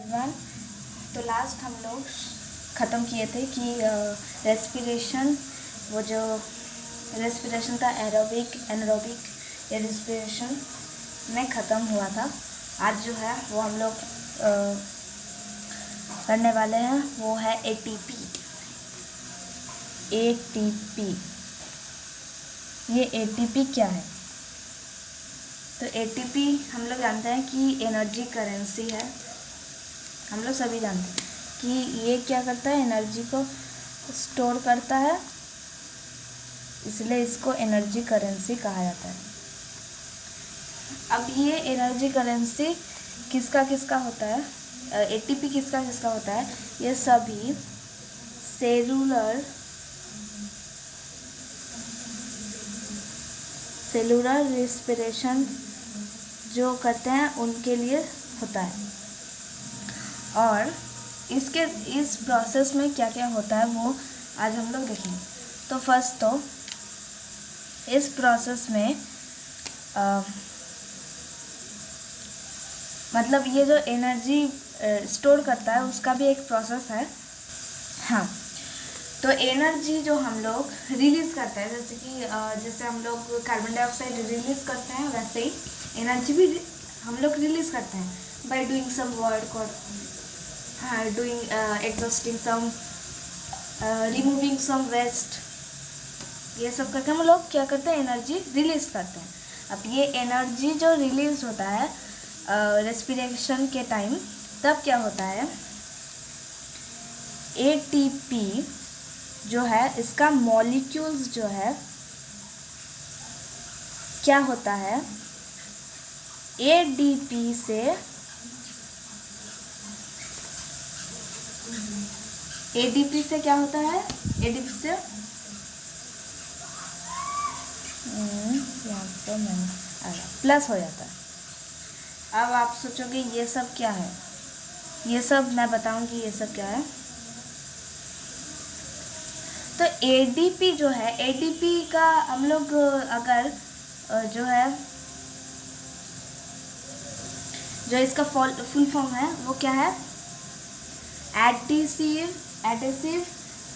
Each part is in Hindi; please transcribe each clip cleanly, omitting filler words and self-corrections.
एवरीवन। तो लास्ट हम लोग ख़त्म किए थे कि रेस्पिरेशन, वो जो रेस्पिरेशन का एरोबिक एनारोबिक या रेस्पिरेशन में ख़त्म हुआ था। आज जो है वो हम लोग करने वाले हैं, वो है एटीपी। ये एटीपी क्या है? तो एटीपी हम लोग जानते हैं कि एनर्जी करेंसी है। हम लोग सभी जानते हैं कि ये क्या करता है, एनर्जी को स्टोर करता है, इसलिए इसको एनर्जी करेंसी कहा जाता है। अब ये एनर्जी करेंसी किसका किसका होता है, एटीपी किसका किसका होता है? ये सभी सेलुलर रेस्पिरेशन जो करते हैं उनके लिए होता है। और इस प्रोसेस में क्या क्या होता है वो आज हम लोग देखेंगे। तो फर्स्ट तो इस प्रोसेस में मतलब ये जो एनर्जी स्टोर करता है उसका भी एक प्रोसेस है। हाँ, तो एनर्जी जो हम लोग रिलीज़ करते हैं, जैसे हम लोग कार्बन डाइऑक्साइड रिलीज़ करते हैं, वैसे ही एनर्जी भी हम लोग रिलीज़ करते हैं बाय डूइंग सम वर्क और एग्जॉस्टिंग सम, रिमूविंग सम वेस्ट। ये सब करके हम लोग क्या करते हैं, एनर्जी रिलीज़ करते हैं। अब ये एनर्जी जो रिलीज होता है रेस्पिरेशन के टाइम, तब क्या होता है, एटीपी जो है इसका मॉलिक्यूल्स जो है क्या होता है, एडीपी से क्या होता है, एडीपी से यहाँ पर मैंने प्लस हो जाता है। अब आप सोचोगे ये सब क्या है, ये सब मैं बताऊंगी ये सब क्या है। तो एडीपी जो है, एडीपी का हम लोग अगर जो है, जो इसका फुल फॉर्म है वो क्या है, एडिसिव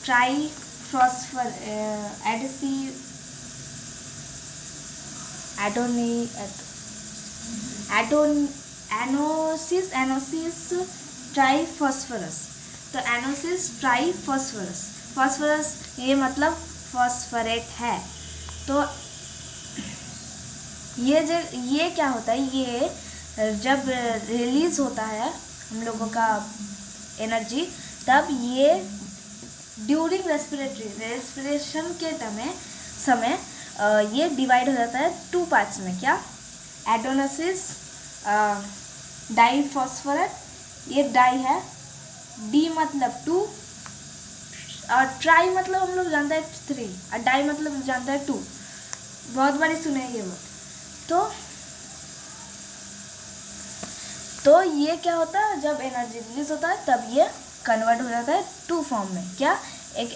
ट्राईफॉस्फर एनोसिस ट्राईफॉस्फरस। तो एनोसिस ट्राईफॉस्फरस, फॉस्फरस ये मतलब फॉस्फरेट है। तो ये क्या होता है, ये जब रिलीज होता है हम लोगों का एनर्जी, तब ये ड्यूरिंग रेस्पिरेशन के समय ये डिवाइड हो जाता है 2 पार्ट्स में। क्या? एडोनोसिस डाईफॉस्फरेट, ये डाई है, डी मतलब 2 और ट्राई मतलब हम लोग जानते हैं 3 और डाई मतलब जानते हैं 2। बहुत बारी सुने ये वर्ड। तो ये क्या होता है, जब एनर्जी रिलीज होता है तब ये कन्वर्ट हो जाता है 2 फॉर्म में। क्या? एक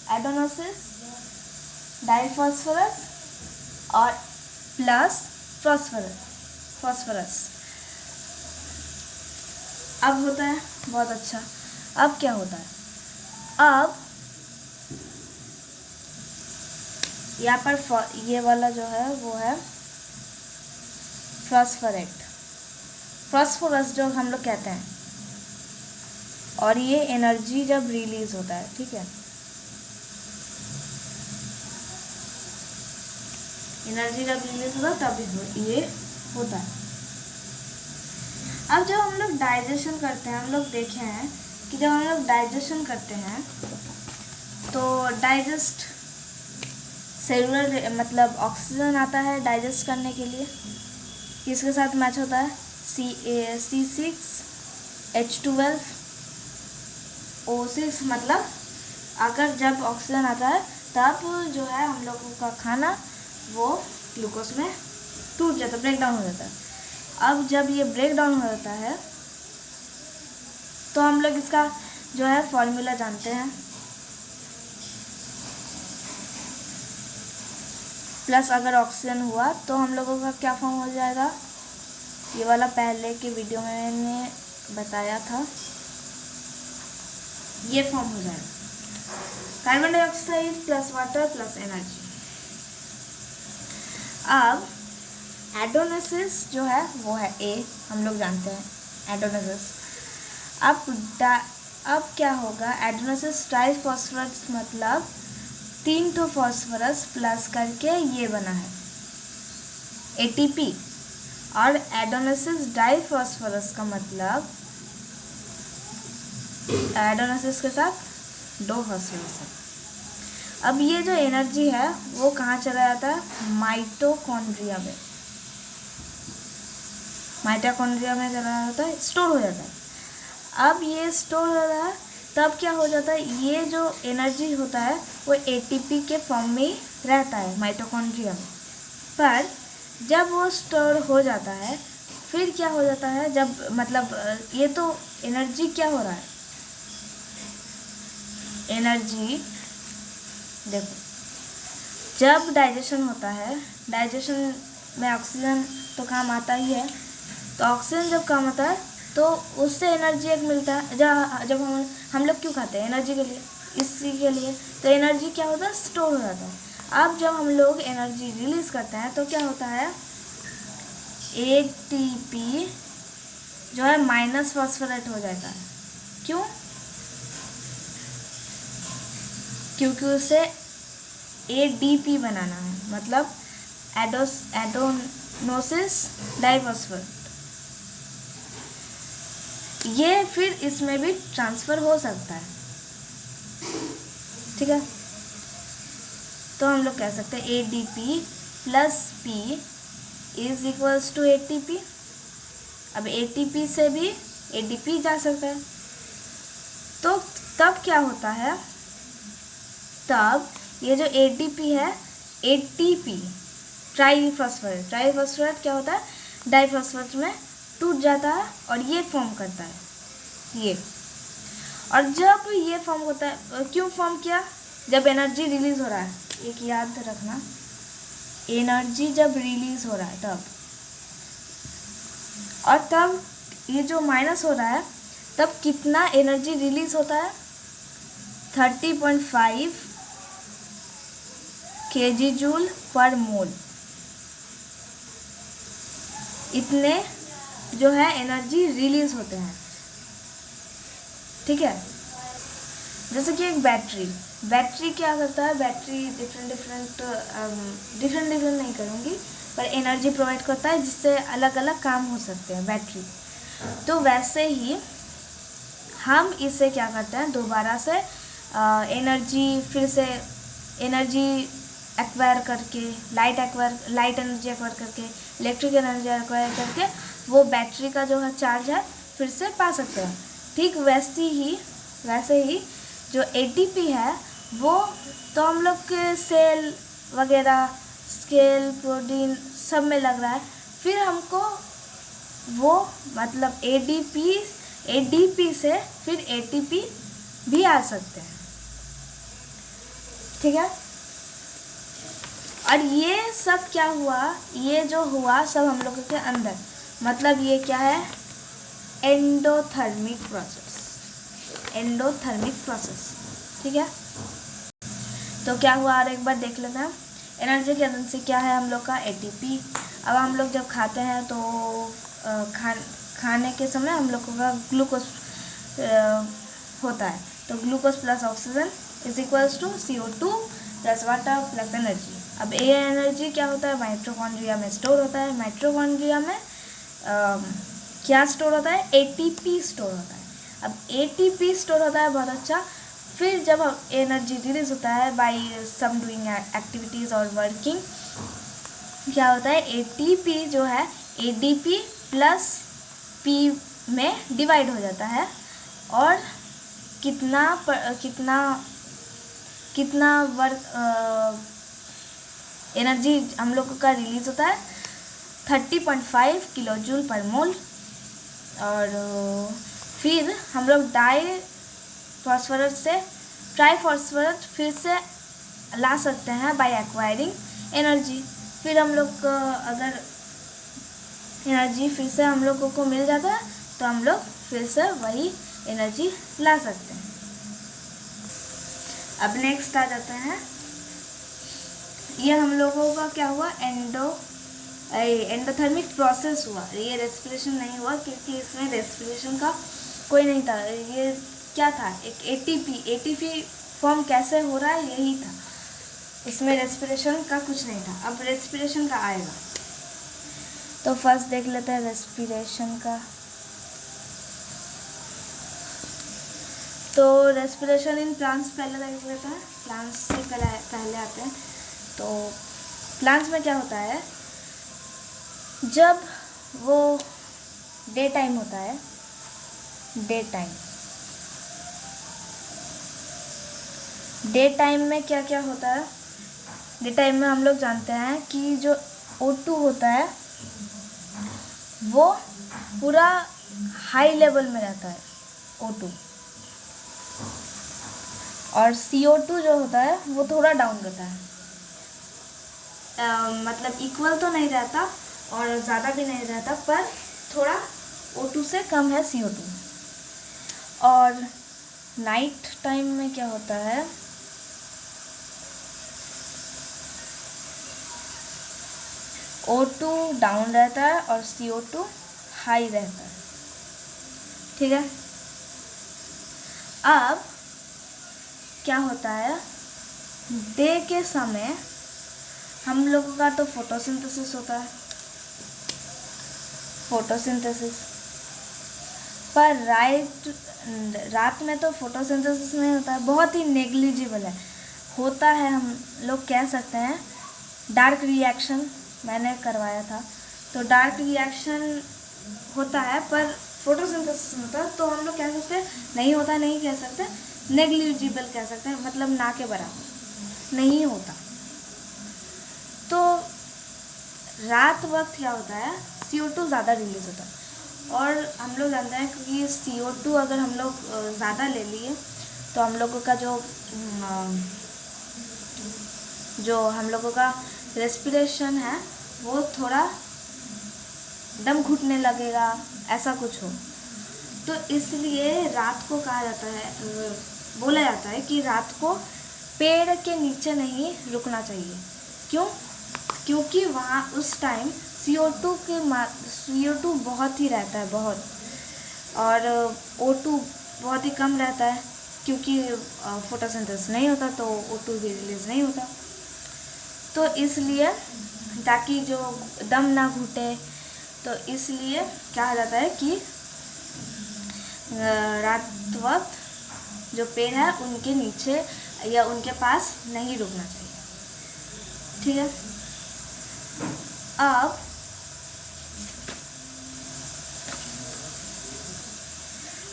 एडोनोसिस डाईफॉस्फरस और प्लस फॉस्फरस। अब होता है बहुत अच्छा। अब क्या होता है, अब यहाँ पर ये वाला जो है वो है फॉस्फोरस जो हम लोग कहते हैं, और ये एनर्जी जब रिलीज होता है, ठीक है, एनर्जी जब रिलीज होता है तब ये होता है। अब जब हम लोग डाइजेशन करते हैं, हम लोग देखे हैं कि जब हम लोग डाइजेशन करते हैं तो डाइजेस्ट सेलुलर मतलब ऑक्सीजन आता है डाइजेस्ट करने के लिए, किसके साथ मैच होता है, C6H12O6। मतलब अगर जब ऑक्सीजन आता है तब जो है हम लोगों का खाना वो ग्लूकोज में टूट जाता है, ब्रेक डाउन हो जाता है। अब जब ये ब्रेक डाउन हो जाता है तो हम लोग इसका जो है फॉर्मूला जानते हैं, प्लस अगर ऑक्सीजन हुआ तो हम लोगों का क्या फॉर्म हो जाएगा, ये वाला पहले के वीडियो में मैंने बताया था, ये फॉर्म हो जाएगा carbon dioxide plus water plus energy. अब एडोनेसिस जो है वो है ए, हम लोग जानते हैं एडोनेसिस। अब क्या होगा, एडोनेसिस ट्राइफॉस्फरस मतलब 3 तो फॉस्फोरस प्लस करके ये बना है ATP, और एडोनेसिस डाइफॉस्फरस का मतलब एडोनेसिस के साथ 2 फॉस्फोरस है। अब ये जो एनर्जी है वो कहाँ चला जाता है, माइटोकॉन्ड्रिया में, माइटोकॉन्ड्रिया में चला जाता है, स्टोर हो जाता है। अब ये स्टोर हो रहा है, तब क्या हो जाता है, ये जो एनर्जी होता है वो ATP के फॉर्म में ही रहता है माइटोकॉन्ड्रिया में। पर जब वो स्टोर हो जाता है फिर क्या हो जाता है, जब मतलब ये तो एनर्जी क्या हो रहा है, एनर्जी देखो, जब डाइजेशन होता है, डाइजेशन में ऑक्सीजन तो काम आता ही है, तो ऑक्सीजन जब काम आता है तो उससे एनर्जी एक मिलता है। जब हम लोग क्यों खाते हैं, एनर्जी के लिए, इसी के लिए, तो एनर्जी क्या होता है, स्टोर हो जाता है। अब जब हम लोग एनर्जी रिलीज़ करते हैं तो क्या होता है, ATP जो है माइनस फॉस्फोरेट हो जाता है। क्यों, क्योंकि उसे ADP बनाना है, मतलब एडोनोसिस डाइफॉस्फेट। ये फिर इसमें भी ट्रांसफ़र हो सकता है, ठीक है। तो हम लोग कह सकते हैं ADP plus P is equals to ATP। अब ATP से भी ADP जा सकता है, तो तब क्या होता है, तब ये जो ADP है, ATP ट्राइफॉस्फेट, ट्राइफॉस्फेट क्या होता है, डाइफॉस्फेट में टूट जाता है और ये फॉर्म करता है ये। और जब ये फॉर्म होता है, क्यों फॉर्म किया, जब एनर्जी रिलीज हो रहा है, एक याद रखना, एनर्जी जब रिलीज हो रहा है तब, और तब ये जो माइनस हो रहा है तब कितना एनर्जी रिलीज होता है, 30.5 kJ पर मोल, इतने जो है एनर्जी रिलीज होते हैं, ठीक है। जैसे कि एक बैटरी क्या करता है, बैटरी डिफरेंट नहीं करूँगी, पर एनर्जी प्रोवाइड करता है जिससे अलग अलग काम हो सकते हैं बैटरी। तो वैसे ही हम इससे क्या करते हैं, दोबारा से एनर्जी, फिर से एनर्जी एक्वायर करके, लाइट एनर्जी एक्वायर करके, इलेक्ट्रिक एनर्जी एक्वायर करके वो बैटरी का जो है चार्ज है फिर से पा सकते हैं। ठीक वैसे ही जो ATP है वो तो हम लोग के सेल वगैरह, स्केल, प्रोटीन सब में लग रहा है, फिर हमको वो मतलब ADP से फिर ATP भी आ सकते हैं, ठीक है। और ये सब क्या हुआ, ये जो हुआ सब हम लोगों के अंदर, मतलब ये क्या है, एंडोथर्मिक प्रोसेस, ठीक है। तो क्या हुआ, और एक बार देख लेते हैं। एनर्जी के अंदर से क्या है हम लोग का, ATP। अब हम लोग जब खाते हैं तो खाने के समय हम लोगों का ग्लूकोज होता है, तो glucose plus oxygen is equals to CO2 plus water plus energy. अब ये एनर्जी क्या होता है, माइटोकॉन्ड्रिया में स्टोर होता है। माइटोकॉन्ड्रिया में क्या स्टोर होता है, ATP स्टोर होता है। अब ATP स्टोर होता है, बहुत अच्छा। फिर जब एनर्जी रिलीज होता है बाय सम डूइंग एक्टिविटीज़ और वर्किंग, क्या होता है, ATP जो है ADP प्लस P में डिवाइड हो जाता है, और कितना वर्क एनर्जी हम लोग का रिलीज होता है, 30.5 किलोजूल पर मोल। और फिर हम लोग डाइफॉस्फेट से ट्राइफॉस्फेट फिर से ला सकते हैं बाय एक्वायरिंग एनर्जी। फिर हम लोग अगर एनर्जी फिर से हम लोगों को मिल जाता है, तो हम लोग फिर से वही एनर्जी ला सकते हैं। अब नेक्स्ट आ जाते हैं, ये हम लोगों का क्या हुआ, एंडोथर्मिक प्रोसेस हुआ। ये रेस्पिरेशन नहीं हुआ क्योंकि इसमें रेस्पिरेशन का कोई नहीं था। ये क्या था, एक एटीपी फॉर्म कैसे हो रहा है यही था, इसमें रेस्पिरेशन का कुछ नहीं था। अब रेस्पिरेशन का आएगा, तो फर्स्ट देख लेते हैं रेस्पिरेशन का। तो रेस्पिरेशन इन प्लांट्स पहले देख लेते हैं, प्लांट्स से पहले आते हैं। तो प्लांट्स में क्या होता है, जब वो डे टाइम होता है, डे टाइम में क्या क्या होता है, डे टाइम में हम लोग जानते हैं कि जो O2 होता है वो पूरा हाई लेवल में रहता है, O2, और CO2 जो होता है वो थोड़ा डाउन रहता है। मतलब इक्वल तो नहीं रहता और ज़्यादा भी नहीं रहता, पर थोड़ा O2 से कम है CO2। और नाइट टाइम में क्या होता है, O2 डाउन रहता है और CO2 हाई रहता है। ठीक है, अब क्या होता है, डे के समय हम लोगों का तो फोटोसिंथेसिस होता है, पर रात में तो फोटोसिंथेसिस नहीं होता है, बहुत ही नेग्लिजिबल है। होता है, हम लोग कह सकते हैं डार्क रिएक्शन, मैंने करवाया था, तो डार्क रिएक्शन होता है पर फोटोसिंथेसिस होता है, तो हम लोग कह सकते हैं नहीं होता, नहीं कह सकते, नेग्लिजिबल कह सकते हैं, मतलब ना के बराबर नहीं होता। तो रात वक्त क्या होता है, CO2 ज़्यादा रिलीज होता है, और हम लोग जानते हैं कि CO2 अगर हम लोग ज़्यादा ले लिए तो हम लोगों का जो हम लोगों का रेस्पिरेशन है वो थोड़ा दम घुटने लगेगा, ऐसा कुछ हो। तो इसलिए रात को कहा जाता है, बोला जाता है कि रात को पेड़ के नीचे नहीं रुकना चाहिए। क्यों? क्योंकि वहाँ उस टाइम CO2 बहुत ही रहता है, बहुत, और O2 बहुत ही कम रहता है, क्योंकि फोटोसिंथेसिस नहीं होता तो O2 भी रिलीज नहीं होता। तो इसलिए ताकि जो दम ना घुटे, तो इसलिए कहा जाता है कि रात वक्त जो पेड़ है उनके नीचे या उनके पास नहीं रुकना चाहिए। ठीक है,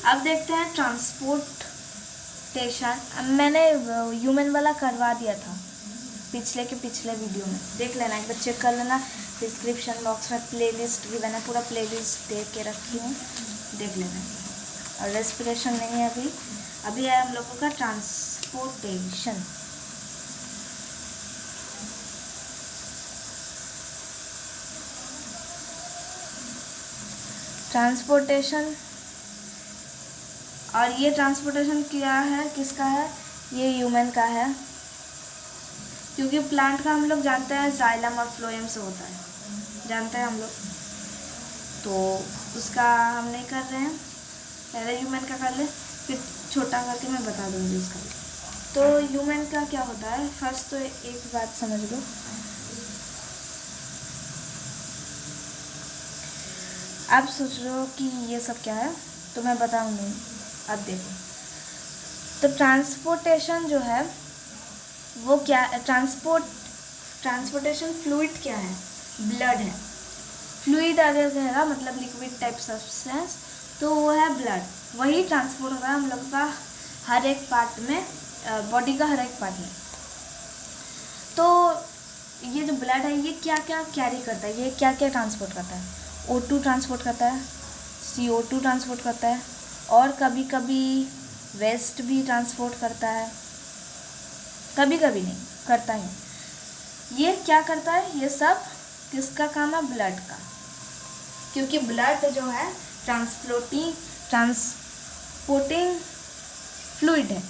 अब देखते हैं ट्रांसपोर्टेशन। मैंने ह्यूमन वाला करवा दिया था पिछले वीडियो में, देख लेना, एक बार चेक कर लेना। डिस्क्रिप्शन बॉक्स में प्लेलिस्ट भी मैंने पूरा प्लेलिस्ट दे के रखी हूँ, देख लेना। और रेस्पिरेशन नहीं है अभी है हम लोगों का ट्रांसपोर्टेशन। और ये ट्रांसपोर्टेशन क्या है, किसका है, ये ह्यूमन का है, क्योंकि प्लांट का हम लोग जानते हैं जाइलम और फ्लोएम से होता है, जानते हैं हम लोग, तो उसका हम नहीं कर रहे हैं, पहले ह्यूमन का कर ले, फिर छोटा करके मैं बता दूँगी उसका। तो ह्यूमन का क्या होता है, फर्स्ट तो एक बात समझ लो, आप सोच रहे हो कि ये सब क्या है, तो मैं बताऊँगी। अब देखो, तो ट्रांसपोर्टेशन जो है वो क्या, ट्रांसपोर्टेशन फ्लूइड क्या है, ब्लड है। फ्लूइड अगर कहेगा मतलब लिक्विड टाइप सब्सटेंस, तो वो है ब्लड। वही ट्रांसपोर्ट होता है हम लोग का हर एक पार्ट में, बॉडी का हर एक पार्ट में। तो ये जो ब्लड है ये क्या क्या कैरी करता है, ये क्या क्या ट्रांसपोर्ट करता है, O2 ट्रांसपोर्ट करता है, CO2 ट्रांसपोर्ट करता है, और कभी कभी वेस्ट भी ट्रांसपोर्ट करता है, कभी कभी नहीं करता है। ये क्या करता है, ये सब किसका काम है, ब्लड का। क्योंकि ब्लड जो है ट्रांसपोर्टिंग फ्लूइड है,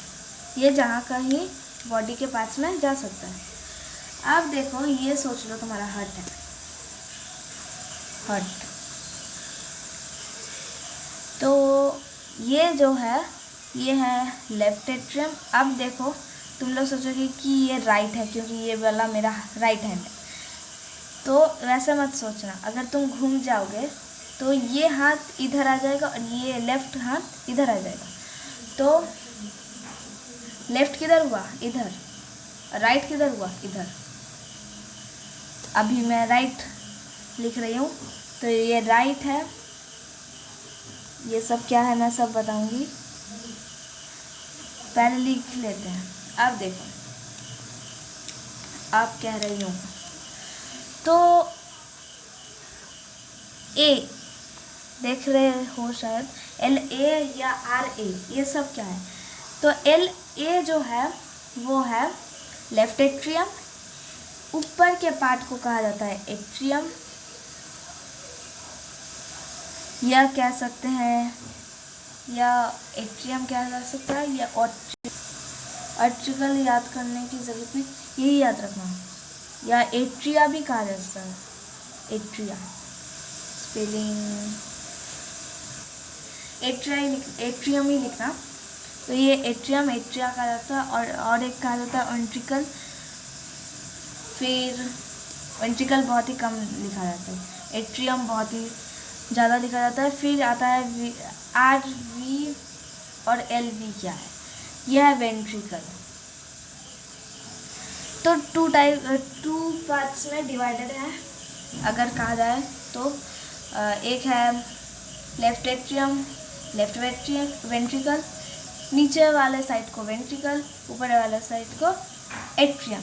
ये जहाँ का ही बॉडी के पार्ट्स में जा सकता है। अब देखो ये सोच लो तुम्हारा हार्ट है, हार्ट, तो ये जो है ये है लेफ्ट एट्रियम। अब देखो तुम लोग सोचोगे कि ये राइट है क्योंकि ये वाला मेरा राइट हैंड है, तो वैसे मत सोचना। अगर तुम घूम जाओगे तो ये हाथ इधर आ जाएगा और ये लेफ्ट हाथ इधर आ जाएगा। तो लेफ्ट किधर हुआ? इधर। राइट किधर हुआ? इधर। अभी मैं राइट लिख रही हूँ, तो ये राइट है। ये सब क्या है मैं सब बताऊंगी, पहले लिख लेते हैं। अब देखो आप कह रही हूँ तो ए देख रहे हो शायद, LA या RA ये सब क्या है? तो LA जो है वो है लेफ्ट एट्रियम, ऊपर के पार्ट को कहा जाता है एट्रियम, या कह सकते हैं, या एट्रियम क्या जा सकता है, या आर्टिकल याद करने की जरूरत भी, यही याद रखना, या एट्रिया भी कहा जाता है, एट्रिया स्पेलिंग एट्रियम ही लिखना। तो ये एट्रियम, एट्रिया कहा जाता है, और एक कहा जाता है वेंट्रिकल। फिर वेंट्रिकल बहुत ही कम लिखा जाता है, एट्रियम बहुत ही ज़्यादा लिखा जाता है। फिर आता है RV और LV क्या है? यह है वेंट्रिकल। तो टू पार्ट्स में डिवाइडेड है अगर कहा जाए तो। एक है लेफ्ट एट्रियम, लेफ्ट वेंट्रिकल, नीचे वाले साइड को वेंट्रिकल, ऊपर वाले साइड को एट्रियम।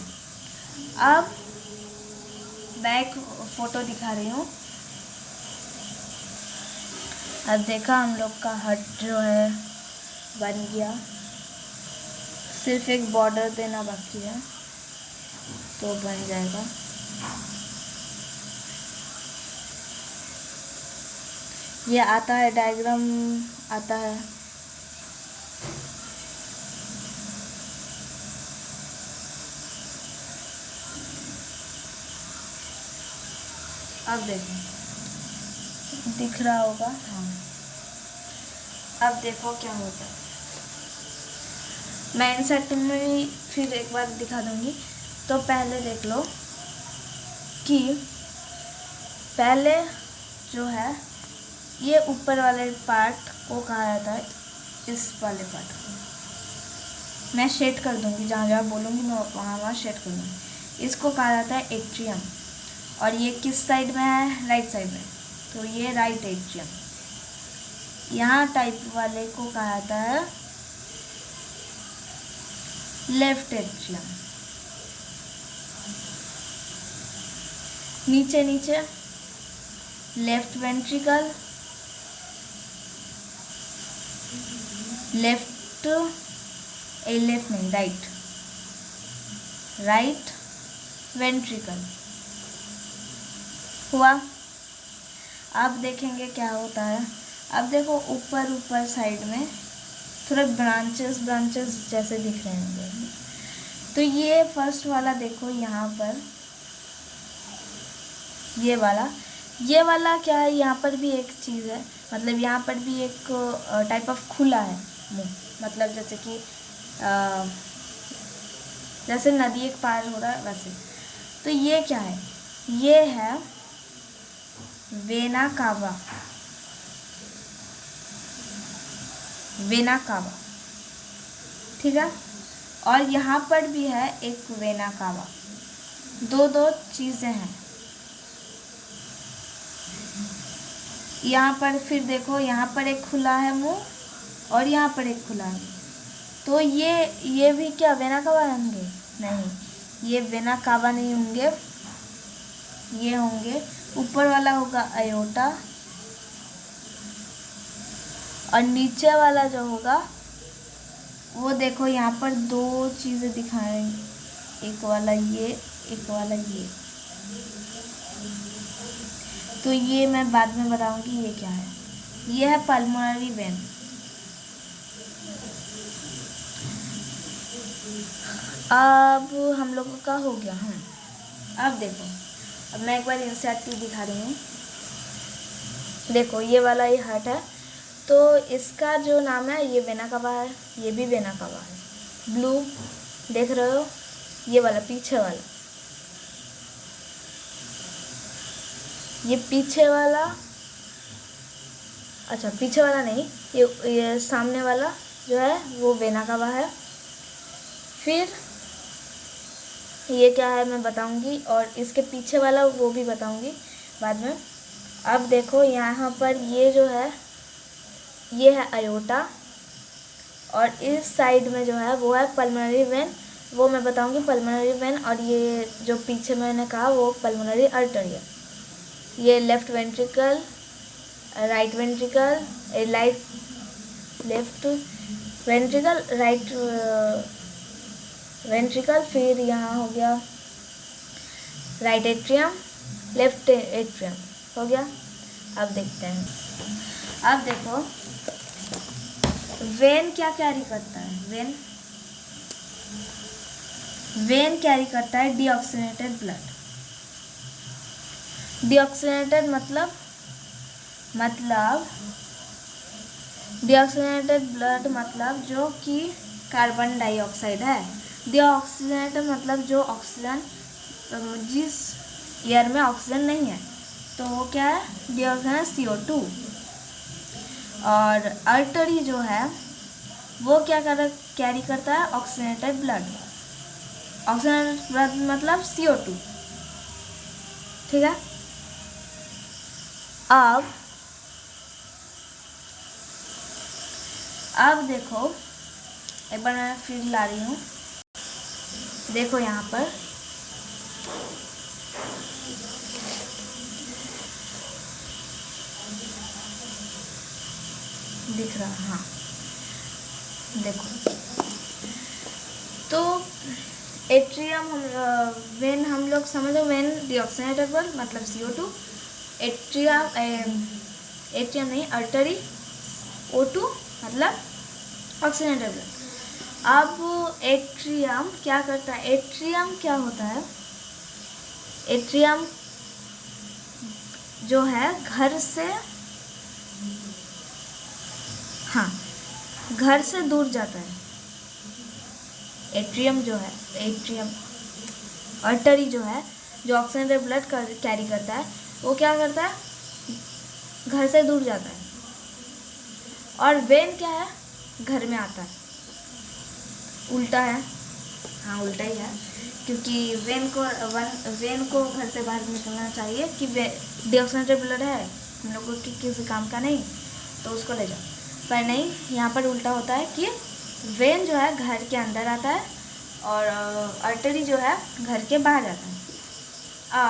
अब मैं एक फोटो दिखा रही हूँ। अब देखा हम लोग का हार्ट जो है बन गया, सिर्फ एक बॉर्डर देना बाकी है तो बन जाएगा। ये आता है डायग्राम आता है। अब देखो दिख रहा होगा, हाँ। अब देखो क्या होता है, मैं इंसर्ट में भी फिर एक बार दिखा दूंगी। तो पहले देख लो कि पहले जो है ये ऊपर वाले पार्ट को कहा जाता है, इस वाले पार्ट को मैं शेड कर दूंगी, जहाँ जहाँ बोलूँगी मैं वहाँ शेड कर दूँगी। इसको कहा जाता है एट्रियम, और ये किस साइड में है? राइट साइड में, तो ये राइट एट्रियम। यहाँ टाइप वाले को कहा जाता है लेफ्ट एट्रियम। नीचे नीचे लेफ्ट वेंट्रिकल, लेफ्ट नहीं राइट वेंट्रिकल हुआ। अब देखेंगे क्या होता है। अब देखो ऊपर साइड में थोड़े ब्रांचेस जैसे दिख रहे हैं। तो ये फर्स्ट वाला देखो यहाँ पर, ये वाला क्या है? यहाँ पर भी एक चीज़ है, मतलब यहाँ पर भी एक टाइप ऑफ खुला है मुंह, मतलब जैसे कि जैसे नदी एक पार हो रहा है वैसे। तो ये क्या है? ये है वेना कावा, ठीक है। और यहाँ पर भी है एक वेना कावा, दो चीज़ें हैं यहाँ पर। फिर देखो यहाँ पर एक खुला है मुंह और यहाँ पर एक खुला है। तो ये भी क्या वेना कावा होंगे? नहीं, ये वेना कावा नहीं होंगे, ये होंगे, ऊपर वाला होगा अयोटा और नीचे वाला जो होगा वो देखो यहाँ पर दो चीज़ें दिखा रहे हैं, एक वाला ये, एक वाला ये। तो ये मैं बाद में बताऊंगी ये क्या है। ये है पल्मोनरी वेन। अब हम लोगों का हो गया। अब देखो, अब मैं एक बार इंसर्ट दिखा रही हूँ। देखो ये वाला ये हार्ट है, तो इसका जो नाम है ये वेना कावा है, ये भी वेना कावा है। ब्लू देख रहे हो, ये वाला पीछे वाला, ये पीछे वाला, अच्छा पीछे वाला नहीं, ये सामने वाला जो है वो वेना कावा है। फिर ये क्या है मैं बताऊंगी, और इसके पीछे वाला वो भी बताऊंगी बाद में। अब देखो यहाँ पर ये जो है ये है अयोटा, और इस साइड में जो है वो है पल्मोनरी वेन, वो मैं बताऊंगी पल्मोनरी वेन। और ये जो पीछे मैंने कहा वो पल्मोनरी आर्टरी है। ये left ventricle, right ventricle, left ventricle, right ventricle, फिर यहाँ हो गया राइट एट्रियम, लेफ्ट एट्रियम हो गया। अब देखते हैं, अब देखो वेन क्या कैरी करता है। वेन कैरी करता है deoxygenated blood. Deoxygenated deoxygenated blood मतलब जो कि कार्बन डाइऑक्साइड है। डीऑक्सीनेटेड मतलब जो ऑक्सीजन, जिस एयर में ऑक्सीजन नहीं है, तो वो क्या है डीऑक्सीजन CO2। और आर्टरी जो है वो क्या कैरी करता है ऑक्सीजनेटेड ब्लड। ऑक्सीजनेटेड ब्लड मतलब CO2, ठीक है। अब देखो एक बार मैं फिर ला रही हूँ। देखो यहाँ पर दिख रहा, हाँ देखो, तो एट्रियम वेन हम लोग समझो, वेन डीऑक्सीनेटेड ब्लड मतलब CO2, एट्रियम नहीं आर्टरी O2 मतलब ऑक्सीजनेटेड ब्लड। अब एट्रियम क्या करता है, एट्रियम क्या होता है, एट्रियम जो है घर से दूर जाता है। एट्रियम जो है, एट्रियम आर्टरी जो है जो ऑक्सीजनेटेड ब्लड कैरी करता है, वो क्या करता है घर से दूर जाता है। और वेन क्या है घर में आता है। उल्टा है, हाँ उल्टा ही है, क्योंकि वेन को घर से बाहर निकलना चाहिए कि डीऑक्सीनेटेड ब्लड है हम लोग को किसी काम का नहीं, तो उसको ले जाओ। पर नहीं, यहाँ पर उल्टा होता है कि वेन जो है घर के अंदर आता है और आर्टरी जो है घर के बाहर जाता है।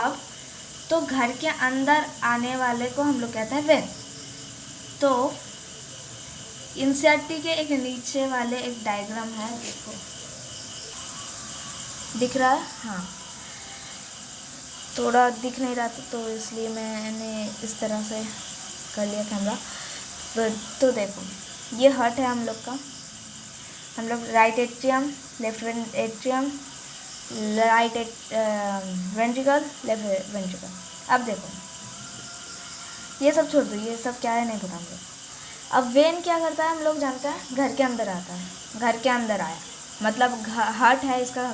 अब तो घर के अंदर आने वाले को हम लोग कहते हैं वेन। तो इंसर्टी के एक नीचे वाले एक डायग्राम है, देखो दिख रहा है, हाँ थोड़ा दिख नहीं रहा था तो इसलिए मैंने इस तरह से कर लिया कैमरा। तो देखो ये हार्ट है हम लोग का, हम लोग right atrium, left atrium, right ventricle, left ventricle. अब देखो ये सब छोड़ दो, ये सब क्या है नहीं पता मुझे। अब वेन क्या करता है हम लोग जानते हैं, घर के अंदर आता है। घर के अंदर आया मतलब हार्ट है इसका,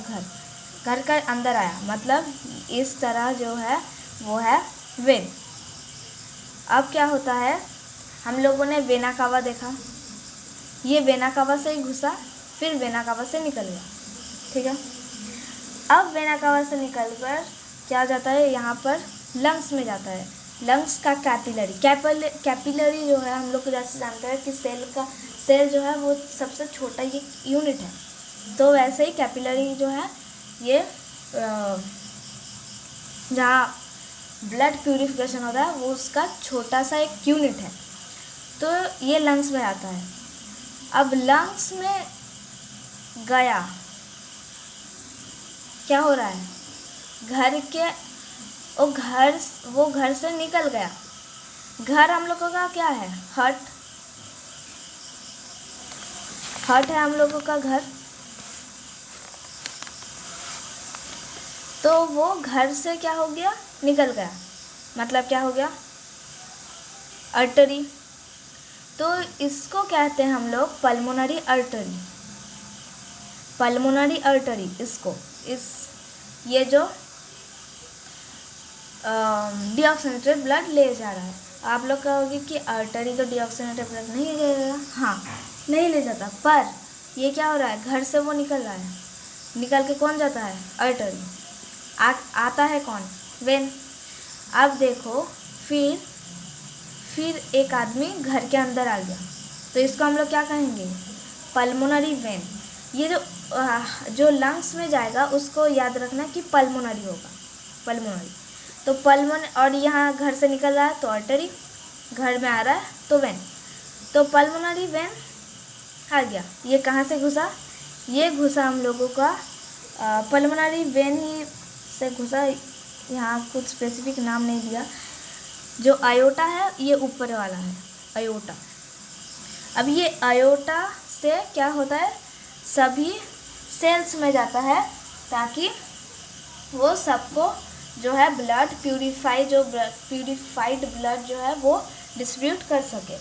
घर का अंदर आया मतलब इस तरह जो है वो है वेन। अब क्या होता है, हम लोगों ने वेना कावा देखा, ये वेना कावा से ही घुसा, फिर वेना कावा से निकल गया, ठीक है। अब वेना कावा से निकल कर क्या जाता है, यहाँ पर लंग्स में जाता है। लंग्स का कैपिलरी जो है हम लोग को जैसे जानते हैं कि सेल जो है वो सबसे छोटा ये यूनिट है, तो वैसे ही कैपिलरी जो है ये जहाँ ब्लड प्यूरिफिकेशन होता है वो उसका छोटा सा एक यूनिट है, तो ये लंग्स में आता है। अब लंग्स में गया, क्या हो रहा है, घर के वो घर से निकल गया। घर हम लोगों का क्या है? हट है हम लोगों का घर। तो वो घर से क्या हो गया? निकल गया। मतलब क्या हो गया? अर्टरी। तो इसको कहते हैं हम लोग पल्मोनरी अर्टरी। पल्मोनरी अर्टरी इसको, ये जो डीऑक्सीनेटेड ब्लड ले जा रहा है। आप लोग कहोगे कि अर्टरी तो डीऑक्सीनेटेड ब्लड नहीं ले रहा। हाँ, नहीं ले जाता, पर ये क्या हो रहा है? घर से वो निकल रहा है। निकल के कौन जाता है? अर्टरी। आता है कौन? वेन। अब देखो, फिर एक आदमी घर के अंदर आ गया, तो इसको हम लोग क्या कहेंगे? Pulmonary vein. ये जो लंग्स में जाएगा उसको याद रखना कि पल्मोनरी होगा, पल्मोनरी। तो और यहाँ घर से निकल रहा है तो अर्टरी, घर में आ रहा है तो वेन। तो पल्मोनरी वेन आ गया। ये कहाँ से घुसा? ये घुसा हम लोगों का पल्मोनरी वेन ही से घुसा। यहाँ कुछ स्पेसिफिक नाम नहीं दिया। जो आयोटा है ये ऊपर वाला है, आयोटा। अब ये आयोटा से क्या होता है? सभी सेल्स में जाता है ताकि वो सबको जो है ब्लड प्यूरिफाइड ब्लड जो है वो डिस्ट्रीब्यूट कर सके।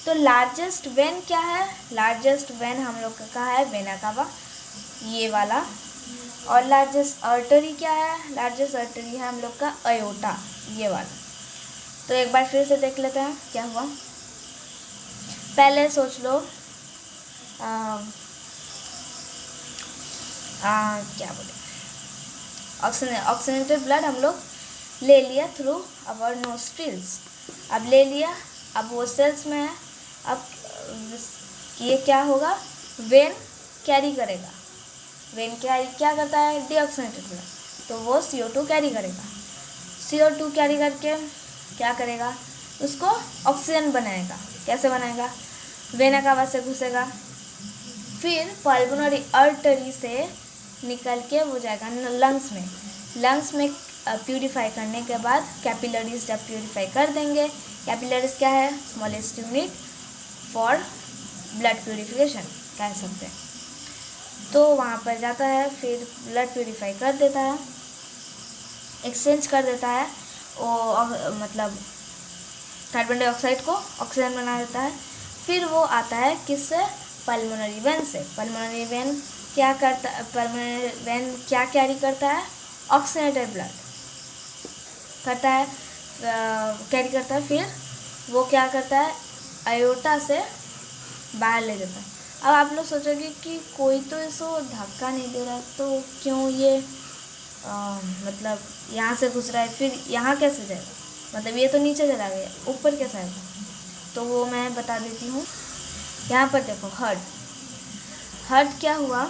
तो लार्जेस्ट वेन क्या है? लार्जेस्ट वेन हम लोग का है वेना कावा, ये वाला। और लार्जेस्ट आर्टरी क्या है? लार्जेस्ट आर्टरी है हम लोग का आयोटा, ये वाला। तो एक बार फिर से देख लेते हैं क्या हुआ। पहले सोच लो क्या बोले, ऑक्सीजनेटेड ब्लड हम लोग ले लिया थ्रू आवर नोस्ट्रिल्स। अब ले लिया, अब वो सेल्स में है। अब ये क्या होगा? वेन कैरी करेगा। वेन क्या करता है? डीऑक्सीजनेटेड ब्लड, तो वो CO2 कैरी करेगा। CO2 कैरी करके क्या करेगा? उसको ऑक्सीजन बनाएगा। कैसे बनाएगा? वेना कावा से घुसेगा, फिर पल्मोनरी आर्टरी से निकल के वो जाएगा लंग्स में। लंग्स में प्यूरिफाई करने के बाद कैपिलरीज जब प्यूरिफाई कर देंगे, कैपिलरीज क्या है? Smallest unit for blood purification कह सकते हैं। तो वहाँ पर जाता है, फिर ब्लड प्यूरिफाई कर देता है, एक्सचेंज कर देता है, वो मतलब कार्बन डाइऑक्साइड को ऑक्सीजन बना देता है। फिर वो आता है किससे? पल्मोनरी वेन से। पल्मोनरी वेन क्या करता है? पल्मोनरी वेन क्या कैरी करता है? ऑक्सीजनेटेड ब्लड करता है, कैरी करता है। फिर वो क्या करता है? आयोटा से बाहर ले जाता है। अब आप लोग सोचोगे कि कोई तो इसको धक्का नहीं दे रहा है, तो क्यों ये मतलब यहाँ से घुस रहा है, फिर यहाँ कैसे जाएगा? मतलब ये तो नीचे चला गया, ऊपर कैसे आएगा? तो वो मैं बता देती हूँ। यहाँ पर देखो, हर्ट क्या हुआ?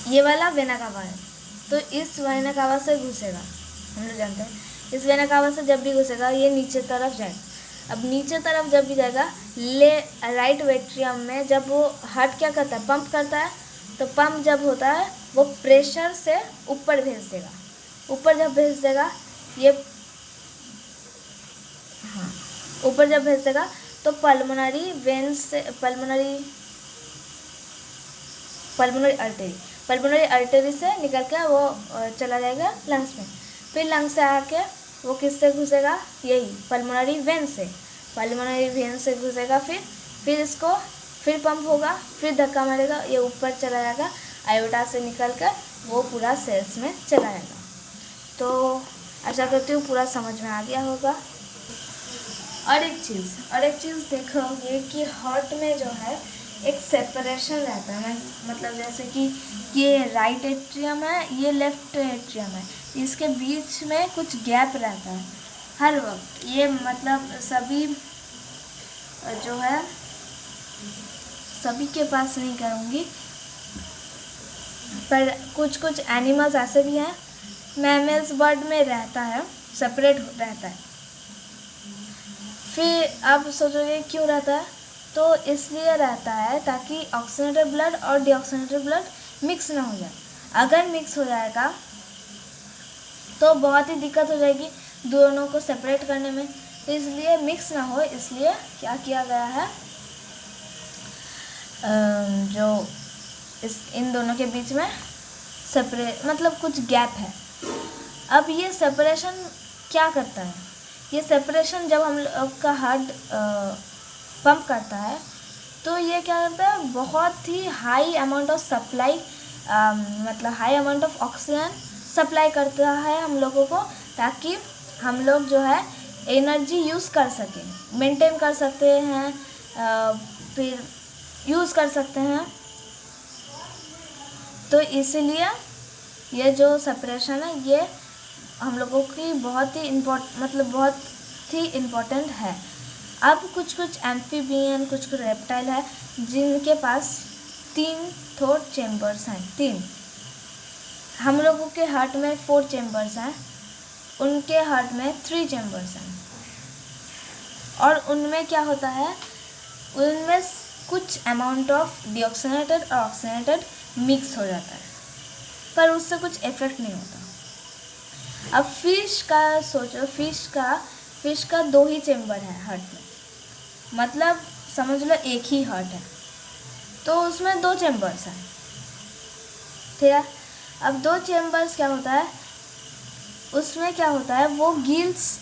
ये वाला वेना कावा है, तो इस वेना कावा से घुसेगा। हम लोग जानते हैं इस वेना कावा से जब भी घुसेगा ये नीचे तरफ जाएगा। अब नीचे तरफ जब भी जाएगा, राइट वेट्रियम में जब वो हार्ट क्या करता है? पंप करता है। तो पंप जब होता है वो प्रेशर से ऊपर भेज देगा। ऊपर जब भेज देगा ऊपर जब भेज देगा तो पल्मोनरी वेन से पल्मोनरी आर्टरी से निकल के वो चला जाएगा लंग्स में। फिर लंग्स से आके वो किससे घुसेगा? यही पल्मोनरी वेन से घुसेगा। फिर इसको फिर पंप होगा, फिर धक्का मारेगा, ये ऊपर चला जाएगा, आयोटा से निकल कर वो पूरा सेल्स में चला जाएगा। तो आशा करती हूँ पूरा समझ में आ गया होगा। और एक चीज़ देखोगे कि हार्ट में जो है एक सेपरेशन रहता है। मतलब जैसे कि ये राइट एट्रियम है, ये लेफ्ट एट्रियम है, इसके बीच में कुछ गैप रहता है हर वक्त। ये मतलब सभी जो है, सभी के पास नहीं करूँगी, पर कुछ एनिमल्स ऐसे भी हैं, मैमल्स, बर्ड में रहता है, सेपरेट रहता है। फिर आप सोचोगे क्यों रहता है? तो इसलिए रहता है ताकि ऑक्सीजनेटेड ब्लड और डीऑक्सीजनेटेड ब्लड मिक्स ना हो जाए। अगर मिक्स हो जाएगा तो बहुत ही दिक्कत हो जाएगी दोनों को सेपरेट करने में। तो इसलिए मिक्स ना हो, इसलिए क्या किया गया है, जो इन दोनों के बीच में सेपरेट मतलब कुछ गैप है। अब ये सेपरेशन क्या करता है, ये सेपरेशन जब हम लोग का हार्ट पंप करता है तो ये क्या करता है, बहुत ही हाई अमाउंट ऑफ सप्लाई मतलब high amount of oxygen supply करता है हम लोगों को, ताकि हम लोग जो है एनर्जी यूज़ कर सकें, मेंटेन कर सकते हैं, फिर यूज़ कर सकते हैं। तो इसीलिए ये जो सेपरेशन है ये हम लोगों की बहुत ही बहुत ही इम्पोर्टेंट है। अब कुछ एम्फीबियन, कुछ रेप्टाइल है जिनके पास 3 थ्रोट चेम्बर्स हैं, 3। हम लोगों के हार्ट में 4 चेम्बर्स हैं, उनके हार्ट में 3 चेम्बर्स हैं। और उनमें क्या होता है, उनमें कुछ अमाउंट ऑफ डीऑक्सीजनेटेड और ऑक्सीजनेटेड मिक्स हो जाता है, पर उससे कुछ इफेक्ट नहीं होता। अब फिश का सोचो, फिश का 2 ही चेम्बर है हार्ट में, मतलब समझ लो एक ही हार्ट है, तो उसमें 2 चेम्बर्स हैं, ठीक है। अब 2 चेम्बर्स क्या होता है, उसमें क्या होता है, वो गिल्स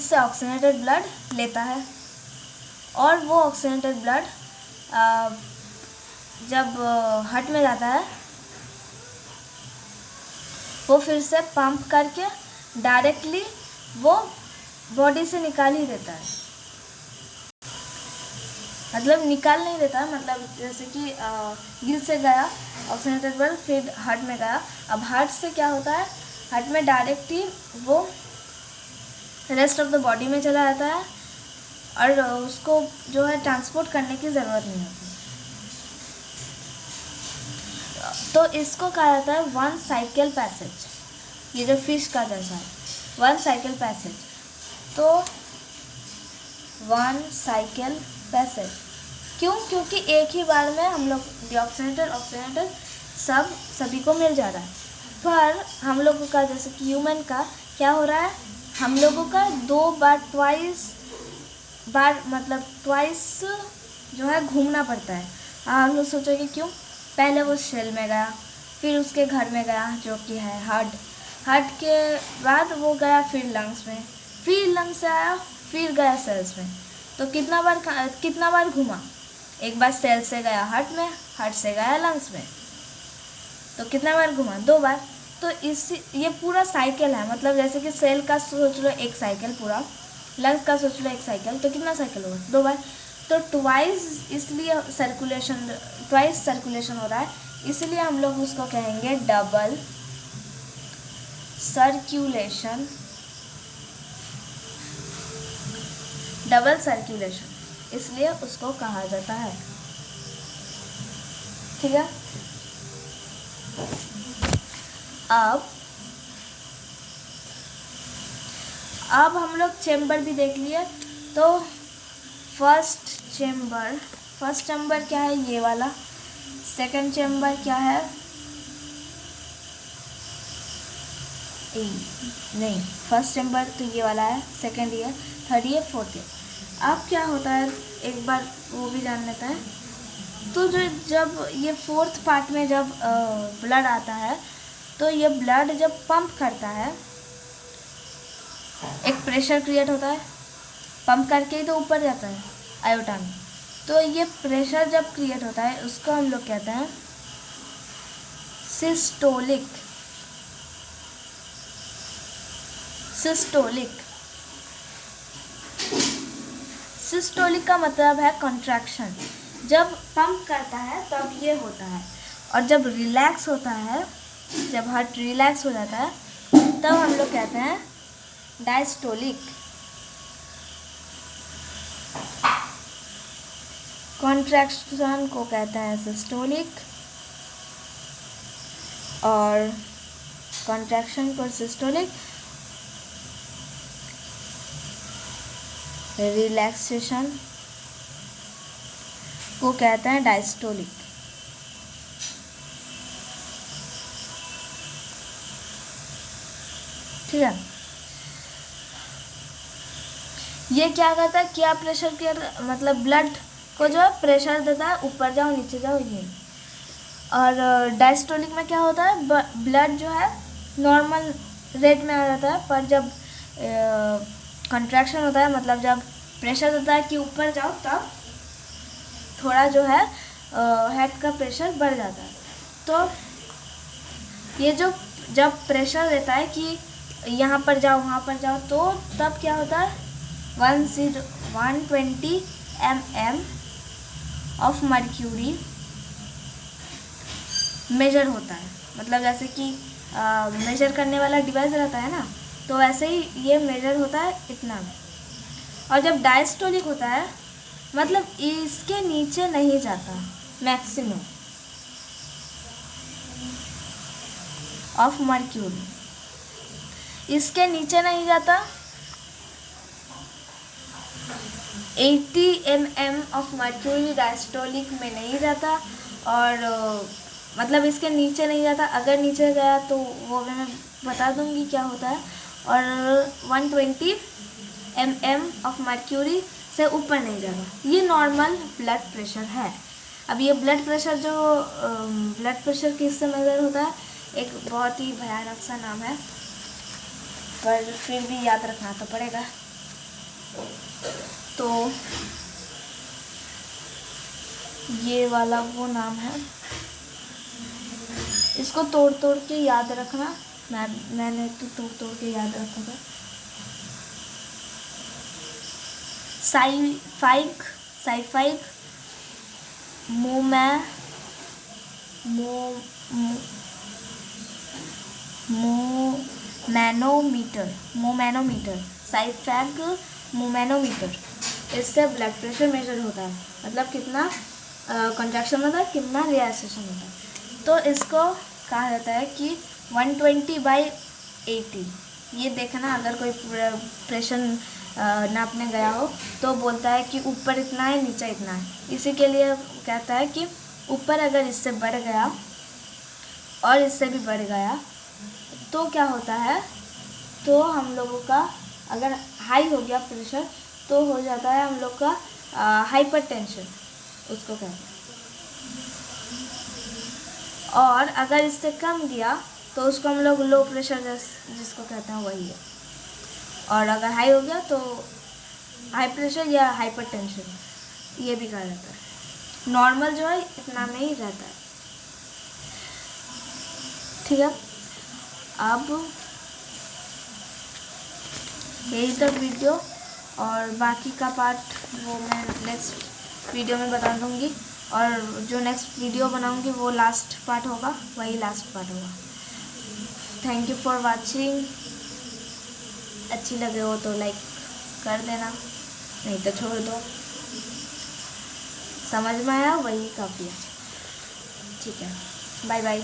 से ऑक्सीजनेटेड ब्लड लेता है, और वो ऑक्सीजनेटेड ब्लड जब हार्ट में जाता है वो फिर से पंप करके डायरेक्टली वो बॉडी से निकाल ही देता है, मतलब निकाल नहीं देता, मतलब जैसे कि गिल से गया ऑक्सीजनेटेड ब्लड, फिर हार्ट में गया। अब हार्ट से क्या होता है, हार्ट में डायरेक्टली वो रेस्ट ऑफ द बॉडी में चला जाता है, और उसको जो है ट्रांसपोर्ट करने की ज़रूरत नहीं होती। तो इसको कहा जाता है 1 साइकिल पैसेज, ये जो फिश का जैसा है 1 साइकिल पैसेज। तो 1 साइकिल पैसेज क्यों, क्योंकि एक ही बार में हम लोग डीऑक्सीजनेटेड ऑक्सीजनेटेड सभी को मिल जा रहा है। पर हम लोगों का जैसे कि ह्यूमन का क्या हो रहा है, हम लोगों का 2 बार ट्वाइस जो है घूमना पड़ता है। हम लोग सोचोगे क्यों, पहले वो सेल में गया, फिर उसके घर में गया जो कि है हार्ट के बाद वो गया फिर लंग्स में, फिर लंग्स से आया, फिर गया सेल्स में। तो कितना बार घूमा, एक बार सेल से गया हार्ट में, हार्ट से गया लंग्स में, तो कितना बार घूमा, 2 बार। तो ये पूरा साइकिल है, मतलब जैसे कि सेल का सोच लो एक साइकिल पूरा, लंग्स का सोच लो एक साइकिल, तो कितना साइकिल होगा, 2 बार। तो ट्वाइस सर्कुलेशन हो रहा है, इसलिए हम लोग उसको कहेंगे डबल सर्कुलेशन, इसलिए उसको कहा जाता है, ठीक है। अब हम लोग चेम्बर भी देख लिए। तो फर्स्ट चेम्बर क्या है, ये वाला। सेकंड चेम्बर क्या है, नहीं, फर्स्ट चेम्बर तो ये वाला है, सेकंड ये, थर्ड ये, फोर्थ ये। अब क्या होता है, एक बार वो भी जान लेते हैं। तो जब ये 4th पार्ट में जब ब्लड आता है, तो ये ब्लड जब पंप करता है, एक प्रेशर क्रिएट होता है, पंप करके ही तो ऊपर जाता है आयोटा में। तो ये प्रेशर जब क्रिएट होता है, उसको हम लोग कहते हैं सिस्टोलिक। सिस्टोलिक का मतलब है कॉन्ट्रैक्शन। जब पंप करता है तब ये होता है, और जब रिलैक्स होता है, जब हार्ट रिलैक्स हो जाता है, तब हम लोग कहते हैं डायस्टोलिक। कॉन्ट्रैक्शन को कहते हैं सिस्टोलिक, और कॉन्ट्रैक्शन को सिस्टोलिक, रिलैक्सेशन को कहते हैं डायस्टोलिक। ठीक ठीक है। ये क्या करता है, क्या प्रेशर के मतलब ब्लड को जो है प्रेशर देता है, ऊपर जाओ नीचे जाओ ये। और डायस्टोलिक में क्या होता है, ब्लड जो है नॉर्मल रेट में आ जाता है, पर जब कंट्रैक्शन होता है मतलब जब प्रेशर देता है कि ऊपर जाओ, तब थोड़ा जो है हेड का प्रेशर बढ़ जाता है। तो ये जो जब प्रेशर देता है कि यहाँ पर जाओ वहाँ पर जाओ, तो तब क्या होता है 120 mm ऑफ मर्क्यूरी मेजर होता है। मतलब जैसे कि मेजर करने वाला डिवाइस रहता है ना, तो वैसे ही ये मेजर होता है इतना में। और जब डायस्टोलिक होता है मतलब इसके नीचे नहीं जाता, मैक्सिमम ऑफ मर्क्यूरी, इसके नीचे नहीं जाता। 80 mm ऑफ मर्क्यूरी डायस्टोलिक में नहीं जाता, और मतलब इसके नीचे नहीं जाता। अगर नीचे गया तो वो मैं बता दूंगी क्या होता है। और 120 mm ऑफ मर्क्यूरी से ऊपर नहीं जाता। ये नॉर्मल ब्लड प्रेशर है। अब ये ब्लड प्रेशर जो ब्लड प्रेशर किससे मेजर होता है, एक बहुत ही भयानक सा नाम है, पर फिर भी याद रखना तो पड़ेगा। तो ये वाला वो नाम है, इसको तोड़ तोड़ के याद रखना। मैंने तो तोड़ तोड़ के याद रखा था। साइफाइक मोमैनोमीटर, साइफैक मोमैनोमीटर, इससे ब्लड प्रेशर मेजर होता है। मतलब कितना कंट्रैक्शन होता है, कितना रिलैक्सेशन होता है। तो इसको कहा जाता है कि 120/80। ये देखना, अगर कोई प्रेशर नापने गया हो तो बोलता है कि ऊपर इतना है नीचे इतना है। इसी के लिए कहता है कि ऊपर अगर इससे बढ़ गया और इससे भी बढ़ गया तो क्या होता है, तो हम लोगों का अगर हाई हो गया प्रेशर तो हो जाता है हम लोग का हाइपरटेंशन, उसको कहते हैं। और अगर इससे कम दिया तो उसको हम लोग लो प्रेशर जिसको कहते हैं वही है। और अगर हाई हो गया तो हाई प्रेशर या हाइपरटेंशन ये भी कहा जाता है। नॉर्मल जो है इतना में ही रहता है। ठीक है, अब यही तो वीडियो, और बाकी का पार्ट वो मैं नेक्स्ट वीडियो में बता दूँगी। और जो नेक्स्ट वीडियो बनाऊँगी वो लास्ट पार्ट होगा, वही लास्ट पार्ट होगा। Thank you for watching. अच्छी लगे हो तो लाइक कर देना, नहीं तो छोड़ दो। समझ में आया वही काफ़ी है। ठीक है, बाय बाय।